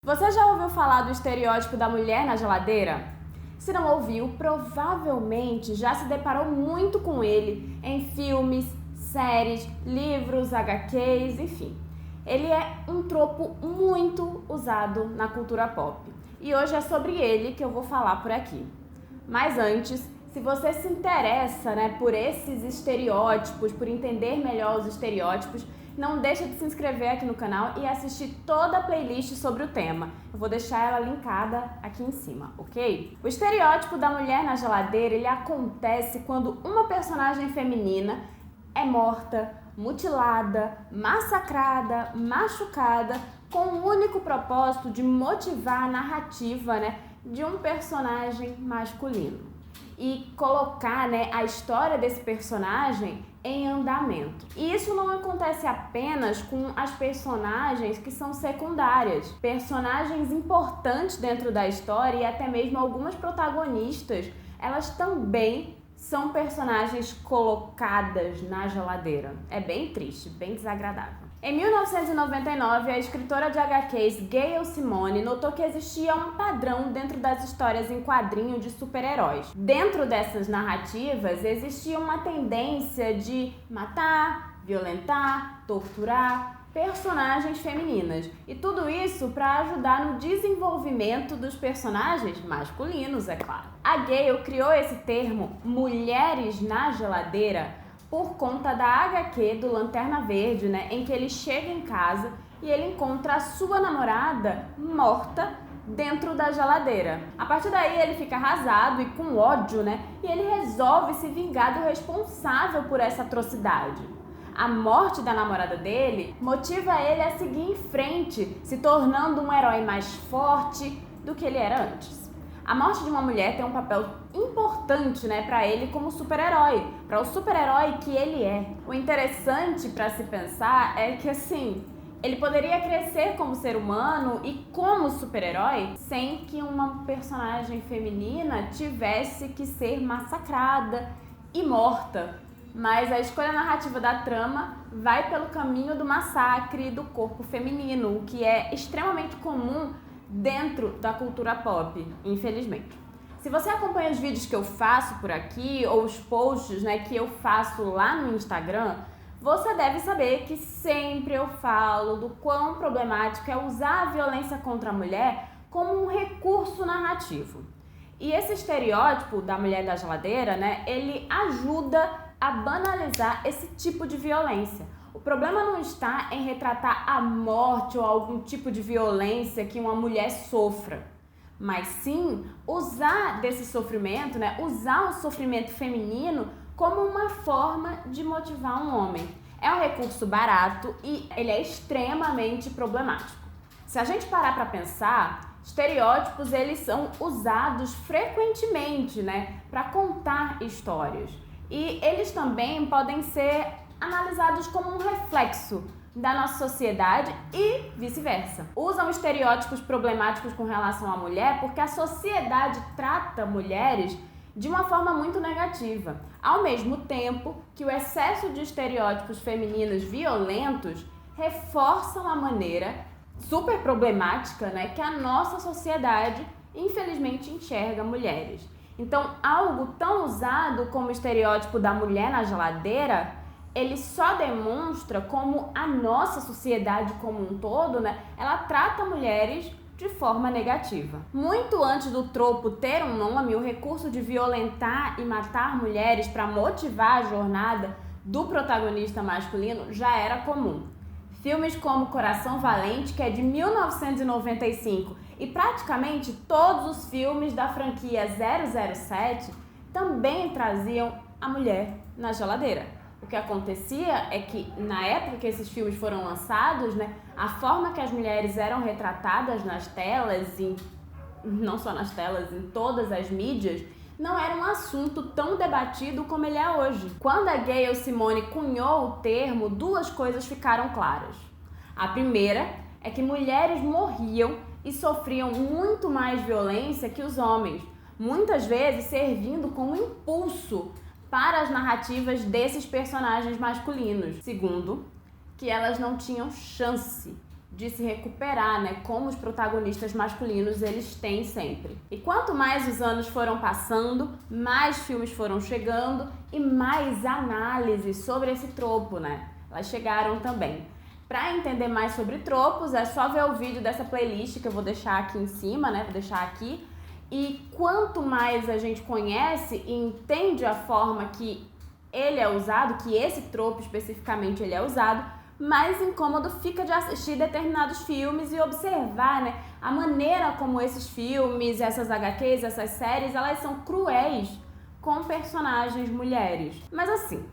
Você já ouviu falar do estereótipo da mulher na geladeira? Se não ouviu, provavelmente já se deparou muito com ele em filmes, séries, livros, HQs, enfim. Ele é um tropo muito usado na cultura pop. E hoje é sobre ele que eu vou falar por aqui. Mas antes, se você se interessa, por esses estereótipos, por entender melhor os estereótipos, não deixa de se inscrever aqui no canal e assistir toda a playlist sobre o tema. Eu vou deixar ela linkada aqui em cima, ok? O estereótipo da mulher na geladeira, ele acontece quando uma personagem feminina é morta, mutilada, massacrada, machucada, com o único propósito de motivar a narrativa, de um personagem masculino. E colocar, a história desse personagem em andamento. E isso não acontece apenas com as personagens que são secundárias. Personagens importantes dentro da história e até mesmo algumas protagonistas, elas também são personagens colocadas na geladeira. É bem triste, bem desagradável. Em 1999, a escritora de HQs Gayle Simone notou que existia um padrão dentro das histórias em quadrinho de super-heróis. Dentro dessas narrativas, existia uma tendência de matar, violentar, torturar personagens femininas. E tudo isso para ajudar no desenvolvimento dos personagens masculinos, é claro. A Gayle criou esse termo mulheres na geladeira por conta da HQ do Lanterna Verde, em que ele chega em casa e ele encontra a sua namorada morta dentro da geladeira. A partir daí ele fica arrasado e com ódio, e ele resolve se vingar do responsável por essa atrocidade. A morte da namorada dele motiva ele a seguir em frente, se tornando um herói mais forte do que ele era antes. A morte de uma mulher tem um papel importante, para ele como super-herói, para o super-herói que ele é. O interessante para se pensar é que, ele poderia crescer como ser humano e como super-herói sem que uma personagem feminina tivesse que ser massacrada e morta. Mas a escolha narrativa da trama vai pelo caminho do massacre do corpo feminino, o que é extremamente comum dentro da cultura pop, infelizmente. Se você acompanha os vídeos que eu faço por aqui, ou os posts que eu faço lá no Instagram, você deve saber que sempre eu falo do quão problemático é usar a violência contra a mulher como um recurso narrativo. E esse estereótipo da mulher da geladeira, ele ajuda a banalizar esse tipo de violência. O problema não está em retratar a morte ou algum tipo de violência que uma mulher sofra, mas sim usar desse sofrimento, usar o sofrimento feminino como uma forma de motivar um homem. É um recurso barato e ele é extremamente problemático. Se a gente parar para pensar, estereótipos eles são usados frequentemente, para contar histórias. E eles também podem ser analisados como um reflexo da nossa sociedade e vice-versa. Usam estereótipos problemáticos com relação à mulher porque a sociedade trata mulheres de uma forma muito negativa, ao mesmo tempo que o excesso de estereótipos femininos violentos reforçam a maneira super problemática, que a nossa sociedade infelizmente enxerga mulheres. Então, algo tão usado como o estereótipo da mulher na geladeira, ele só demonstra como a nossa sociedade como um todo, ela trata mulheres de forma negativa. Muito antes do tropo ter um nome, o recurso de violentar e matar mulheres para motivar a jornada do protagonista masculino já era comum. Filmes como Coração Valente, que é de 1995, e praticamente todos os filmes da franquia 007 também traziam a mulher na geladeira. O que acontecia é que, na época que esses filmes foram lançados, a forma que as mulheres eram retratadas nas telas, e não só nas telas, em todas as mídias, não era um assunto tão debatido como ele é hoje. Quando a Gayle Simone cunhou o termo, duas coisas ficaram claras. A primeira é que mulheres morriam e sofriam muito mais violência que os homens, muitas vezes servindo como impulso para as narrativas desses personagens masculinos. Segundo, que elas não tinham chance de se recuperar, né, como os protagonistas masculinos eles têm sempre. E quanto mais os anos foram passando, mais filmes foram chegando e mais análises sobre esse tropo, né? Elas chegaram também. Para entender mais sobre tropos, é só ver o vídeo dessa playlist que eu vou deixar aqui em cima, né? Vou deixar aqui. E quanto mais a gente conhece e entende a forma que ele é usado, que esse tropo especificamente ele é usado, mais incômodo fica de assistir determinados filmes e observar, né, a maneira como esses filmes, essas HQs, essas séries, elas são cruéis com personagens mulheres. Mas assim,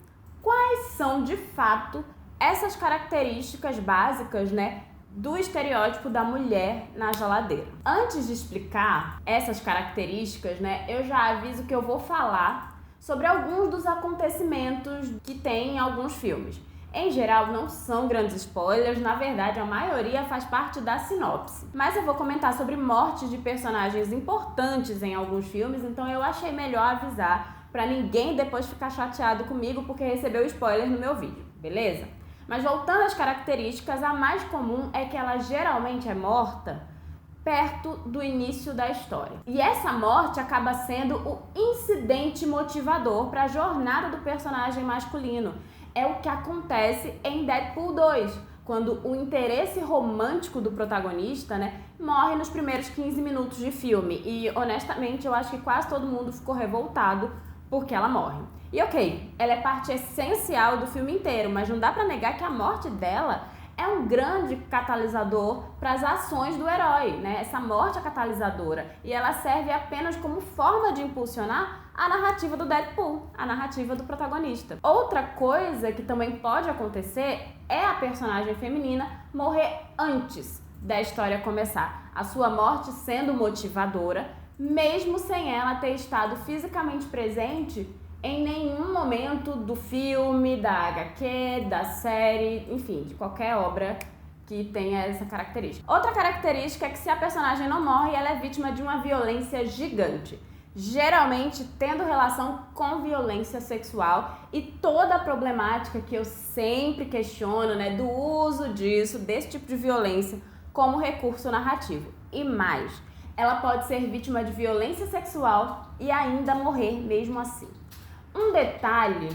quais são de fato essas características básicas, né, do estereótipo da mulher na geladeira? Antes de explicar essas características, né, eu já aviso que eu vou falar sobre alguns dos acontecimentos que tem em alguns filmes. Em geral, não são grandes spoilers, na verdade a maioria faz parte da sinopse. Mas eu vou comentar sobre mortes de personagens importantes em alguns filmes, então eu achei melhor avisar para ninguém depois ficar chateado comigo porque recebeu spoiler no meu vídeo, beleza? Mas voltando às características, a mais comum é que ela geralmente é morta perto do início da história. E essa morte acaba sendo o incidente motivador para a jornada do personagem masculino. É o que acontece em Deadpool 2, quando o interesse romântico do protagonista, né, morre nos primeiros 15 minutos de filme. E, honestamente, eu acho que quase todo mundo ficou revoltado porque ela morre. E ok, ela é parte essencial do filme inteiro, mas não dá pra negar que a morte dela é um grande catalisador para as ações do herói, né? Essa morte é catalisadora e ela serve apenas como forma de impulsionar a narrativa do Deadpool, a narrativa do protagonista. Outra coisa que também pode acontecer é a personagem feminina morrer antes da história começar, a sua morte sendo motivadora, mesmo sem ela ter estado fisicamente presente em nenhum momento do filme, da HQ, da série, enfim, de qualquer obra que tenha essa característica. Outra característica é que se a personagem não morre, ela é vítima de uma violência gigante, geralmente tendo relação com violência sexual e toda a problemática que eu sempre questiono, né, do uso disso, desse tipo de violência como recurso narrativo. E mais, ela pode ser vítima de violência sexual e ainda morrer mesmo assim. Um detalhe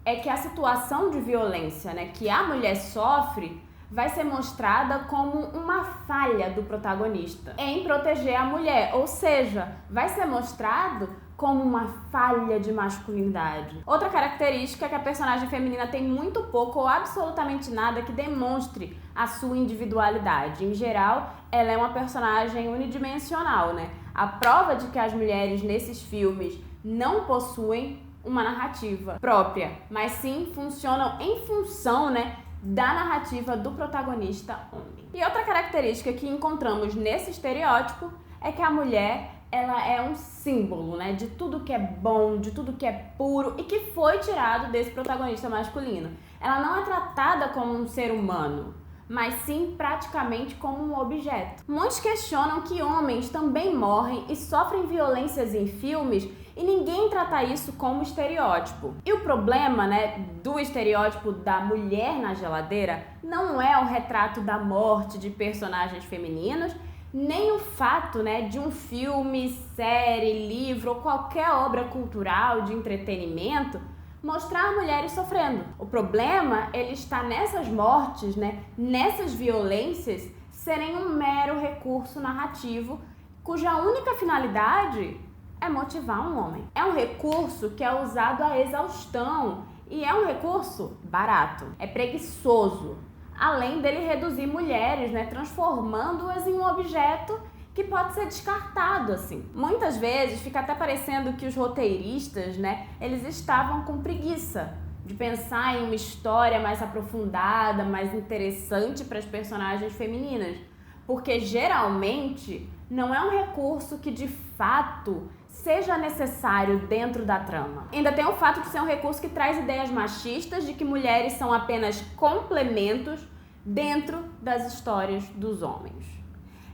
é que a situação de violência, né, que a mulher sofre vai ser mostrada como uma falha do protagonista em proteger a mulher, ou seja, vai ser mostrado como uma falha de masculinidade. Outra característica é que a personagem feminina tem muito pouco ou absolutamente nada que demonstre a sua individualidade. Em geral, ela é uma personagem unidimensional, né? A prova de que as mulheres nesses filmes não possuem uma narrativa própria, mas sim funcionam em função, né, da narrativa do protagonista homem. E outra característica que encontramos nesse estereótipo é que a mulher, ela é um símbolo, né, de tudo que é bom, de tudo que é puro e que foi tirado desse protagonista masculino. Ela não é tratada como um ser humano, mas sim praticamente como um objeto. Muitos questionam que homens também morrem e sofrem violências em filmes e ninguém trata isso como estereótipo. E o problema, né, do estereótipo da mulher na geladeira não é o retrato da morte de personagens femininos, nem o fato, né, de um filme, série, livro ou qualquer obra cultural de entretenimento mostrar mulheres sofrendo. O problema, ele está nessas mortes, né, nessas violências serem um mero recurso narrativo cuja única finalidade é motivar um homem. É um recurso que é usado à exaustão e é um recurso barato, é preguiçoso, além dele reduzir mulheres, né, transformando-as em um objeto que pode ser descartado, assim. Muitas vezes fica até parecendo que os roteiristas, né, eles estavam com preguiça de pensar em uma história mais aprofundada, mais interessante para as personagens femininas, porque geralmente não é um recurso que de fato seja necessário dentro da trama. Ainda tem o fato de ser um recurso que traz ideias machistas de que mulheres são apenas complementos dentro das histórias dos homens.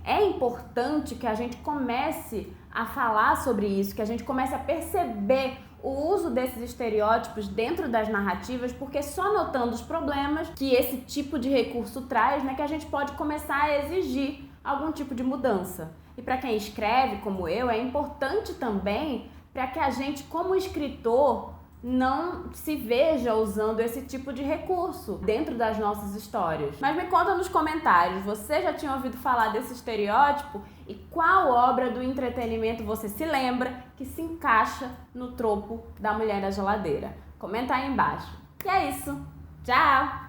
É importante que a gente comece a falar sobre isso, que a gente comece a perceber o uso desses estereótipos dentro das narrativas, porque só notando os problemas que esse tipo de recurso traz, né, que a gente pode começar a exigir algum tipo de mudança. E para quem escreve, como eu, é importante também para que a gente, como escritor, não se veja usando esse tipo de recurso dentro das nossas histórias. Mas me conta nos comentários, você já tinha ouvido falar desse estereótipo? E qual obra do entretenimento você se lembra que se encaixa no tropo da mulher da geladeira? Comenta aí embaixo. E é isso. Tchau!